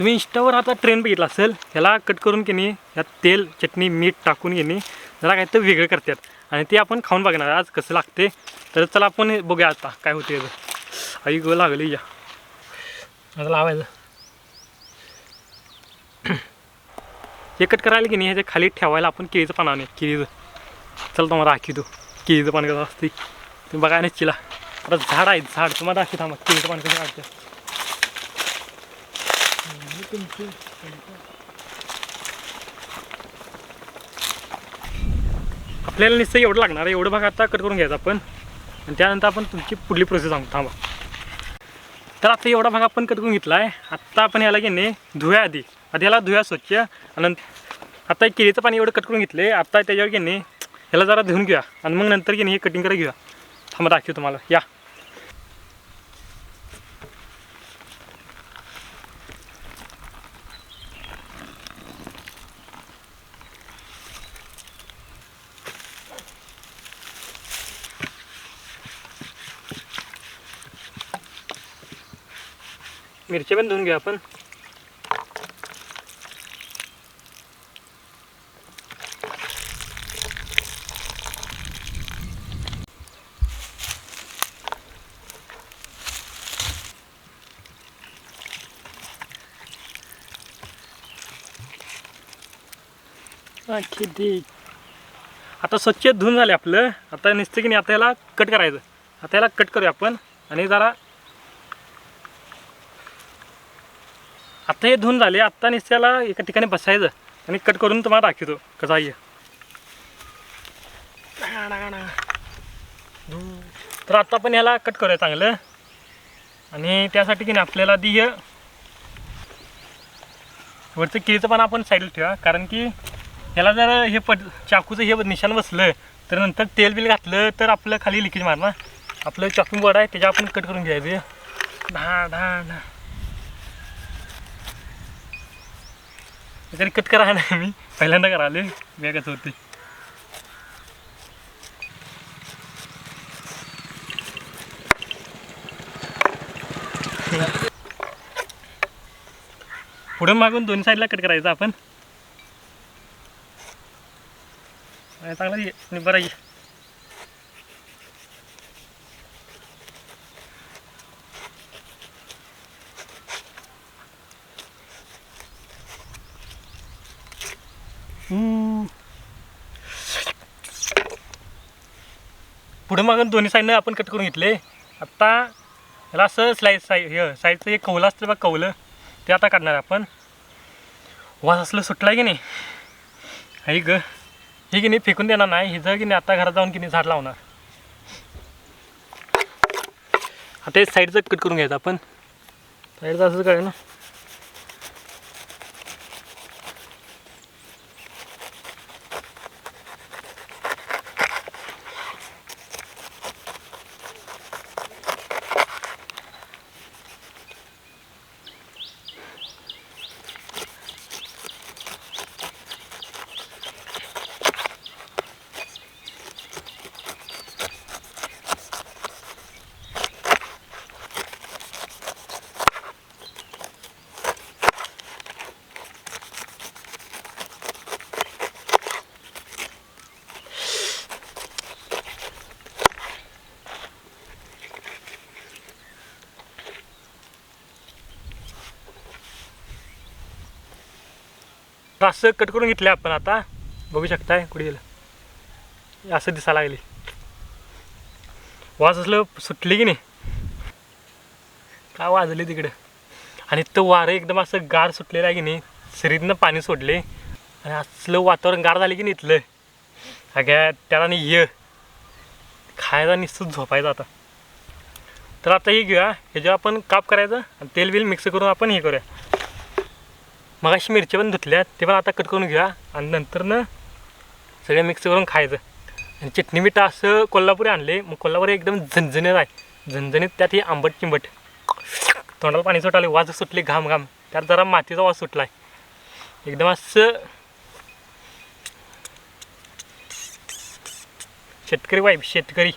तुम्ही इंस्टावर आता ट्रेंड बघितला असेल, ह्याला कट करून की नाही यात तेल चटणी मीठ टाकून की नाही जरा काय तर वेगळं करतात आणि ते आपण खाऊन बघणार आज कसं लागते. तर चला आपण बघूया आता काय होते. आई गं लागली या आता लावायचं. हे कट करायला की नाही ह्याच्या खाली ठेवायला आपण केळीचं पान आणूया. केळीचं चल तुम्हाला दाखवतो केळीचं पान कसं असते तुम्ही बघाय नसचिला. आता झाड आहे झाड तुम्हाला दाखवतो थांबा केळीचं पान कसं काढतं. आपल्याला नुसतं एवढं लागणार आहे. एवढं भाग आता कट करून घ्यायचं आपण आणि त्यानंतर आपण तुमची पुढली प्रोसेस सांगतो थांबा. तर आता एवढा भाग आपण कट करून घेतला आहे. आत्ता आपण याला घेणे धुया आधी याला धुया स्वच्छ आणि आता केळीचं पाणी एवढं कट करून घेतले. आता त्याच्यावर घेणे ह्याला जरा धुवून घेऊया आणि मग नंतर घेणे हे कटिंग करायला घेऊया. थांबा दाखवतो तुम्हाला या. मिरची पण धुवून घेऊया आपण. किती आता स्वच्छ धुवून झाले आपलं. आता नुसतं की नाही आता याला कट करायचं. आता याला कट करूया आपण आणि जरा आता हे धुवून झाले. आता नुसतं याला एका ठिकाणी बसायचं आणि कट करून तुम्हाला दाखवतो कसं आहे. तर आता आपण याला कट करूया चांगलं आणि त्यासाठी की नाही आपल्याला आधी हे वरचं केळीचं पण आपण साईडला ठेवा. कारण की याला जर हे चाकूचं हे निशाण बसलं तर नंतर तेल बिल घातलं तर आपलं खाली लिकेज मारणार. आपलं चाकू बोर्ड आहे त्याच्या आपण कट करून घ्यायचं. तरी कट करा नाही मी पहिल्यांदा कराले वेगळंच होते. पुढं मागून दोन्ही साईडला कट करायचं आपण. चांगलं ये बरं ये. पुढे मागून दोन्ही साईडनं आपण कट करून घेतले. आता याला असं साईडचं एक कवलं असतं बघ कवलं ते आता काढणार आपण. वास असलं सुटला की नाही आई ग हे की नाही फेकून देणार नाही. हिचं की नाही आता घरात जाऊन की नाही झाड लावणार. आता हे साईडचं कट करून घ्यायचं आपण. साईडचं असंच कळेल ना. असं कट करून घेतले आपण. आता बघू शकताय कुठे गेलं असं दिसायला लागली. वास असलं सुटली की नाही काय वाजले तिकडं. आणि तो वारं एकदम असं गार सुटलेलं आहे की नाही. शरीरनं पाणी सोडले आणि असलं वातावरण गार झाले की नाही इथलं अगं त्याला नाही ये खायला निश्चित झोपायचं आता. तर आता हे घेऊया ह्याच्यावर आपण काप करायचं आणि तेल बिल मिक्स करून आपण हे करूया. मग अशी मिरची पण धुतल्या ते पण आता कट करून घ्या आणि नंतर ना सगळे मिक्स करून खायचं. आणि चटणी मीठ असं कोल्हापुरी आणले. मग कोल्हापुरी एकदम झणझणीत आहे. झणझणीत त्यात ही आंबट चिंबट तोंडाला पाणी सुटाले वाज सुटले घाम घाम. त्यात जरा मातीचा वास सुटला आहे एकदम असं शेतकरी वाईब शेतकरी.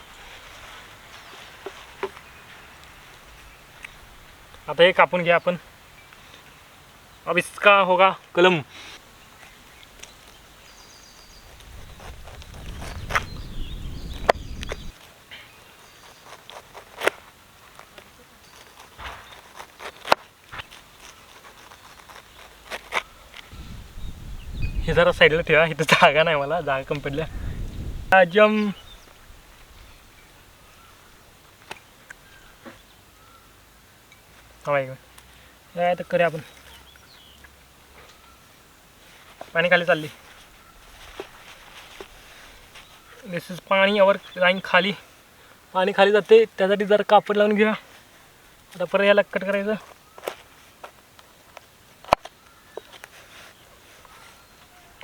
आता हे कापून घ्या आपण. अब इसका होगा कलम। हे जरा साईडला ठेवा, इथं जागा नाही, मला जागा कमी पडल्या. अजम हवाय काय तर करूया आपण. पाणी खाली चालली. दिस इज पाणी यावर लाईन खाली. पाणी खाली जाते, त्यासाठी जरा कापड लावून घेऊया. आता परत याला कट करायचं.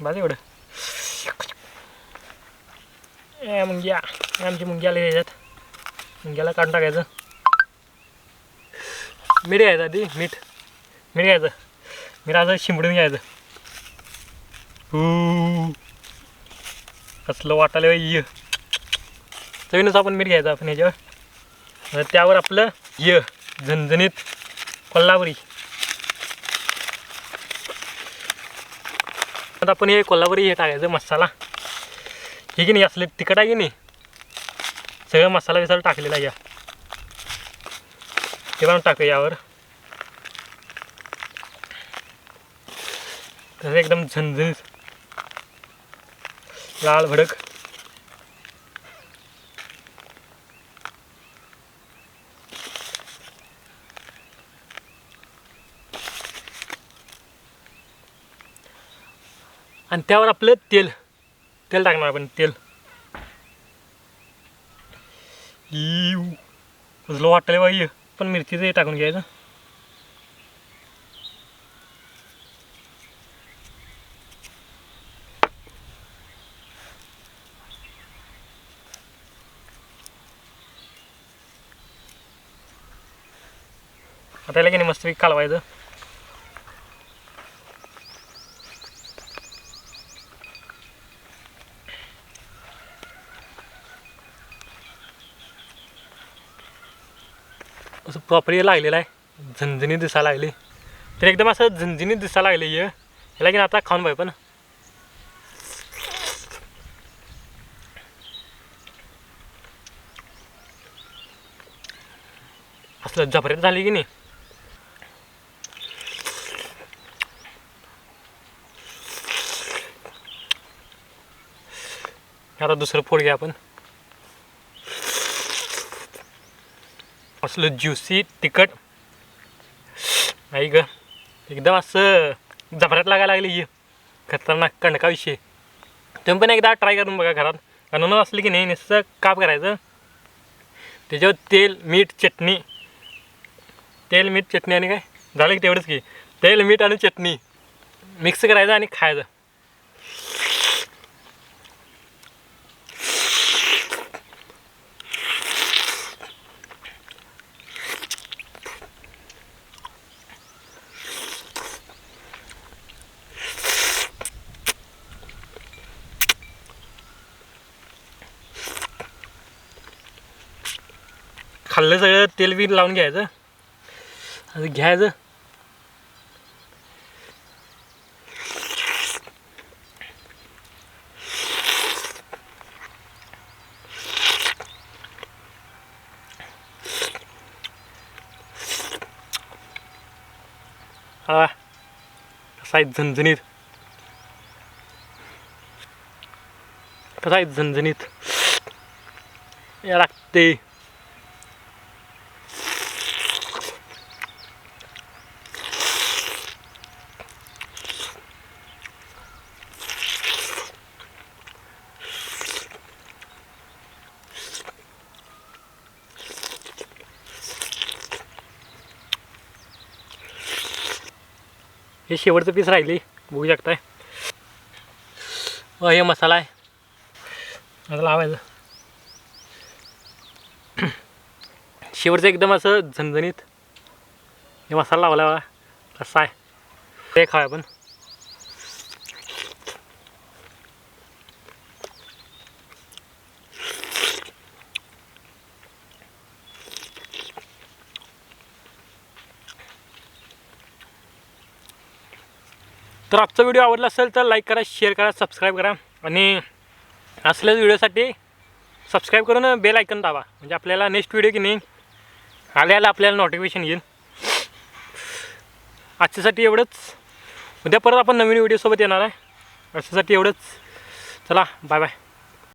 बस एवढं. मुंग्या, आमची मुंग्या आली याच्यात. मुंग्याला काढून टाकायचं. मीठ घ्यायचं आधी, मीठ घ्यायचं. मीठ असं शिंपडून घ्यायचं. कसलं वाटायला ये. चवीनुसार आपण मीठ घ्यायचं आपण ह्याच्यावर. त्यावर आपलं झणझणीत कोल्हापुरी. आता आपण हे कोल्हापुरी हे टाकायचं मसाला. हे की नाही असले तिखट आहे की नाही, सगळं मसाला बिसाला टाकलेला आहे. ते पण टाकूया यावर. तसं एकदम झणझणीत लाल भडक. आणि त्यावर आपलं तेल टाकणार आपण. तेल कसलं वाटलं बाई. पण मिरचीचं हे टाकून घ्यायचं. आता याला की नाही मस्तपैकी कालवायचं. असं प्रॉपर लागलेलं आहे. झणझणीत दिसायला लागली. तर एकदम असं झणझणीत दिसायला लागले. ह्याला की आता खाऊन पाहिजे. पण असलं जबऱ्यात झाली की नाही. आता दुसरं फोड घ्या आपण. असलं ज्युसी तिखट नाही ग. एकदम असं जबऱ्यात लागायला लागली. खतरनाक कंडका विषय. तुम्ही पण एकदा ट्राय करून बघा घरात. कारण असलं की नाही नुसतं काप करायचं. त्याच्यावर तेल मीठ चटणी आणि काय झालं की तेवढंच की. तेल मीठ आणि चटणी मिक्स करायचं आणि खायचं. खाल्लं सगळं तेल बी लावून घ्यायचं. असं घ्यायचं. हा कसा आहे झणझणीत. या लागते. हे शेवटचं पीस राहिली बघू शकताय. हे मसाला आहे. आता लावायचं. शेवटचं एकदम असं झणझणीत हे मसाला लावला बघा कसा आहे. ते खाऊया आपण. तर आजचा व्हिडिओ आवडला असेल तर लाईक करा, शेअर करा, सबस्क्राईब करा आणि असल्याच व्हिडिओसाठी सबस्क्राईब करून बेल आयकन दाबा, म्हणजे आपल्याला नेक्स्ट व्हिडिओ की नाही आल्याला आपल्याला नोटिफिकेशन येईल. आजच्यासाठी एवढंच. उद्या परत आपण नवीन व्हिडिओसोबत येणार आहे. आजच्यासाठी एवढंच. चला बाय बाय.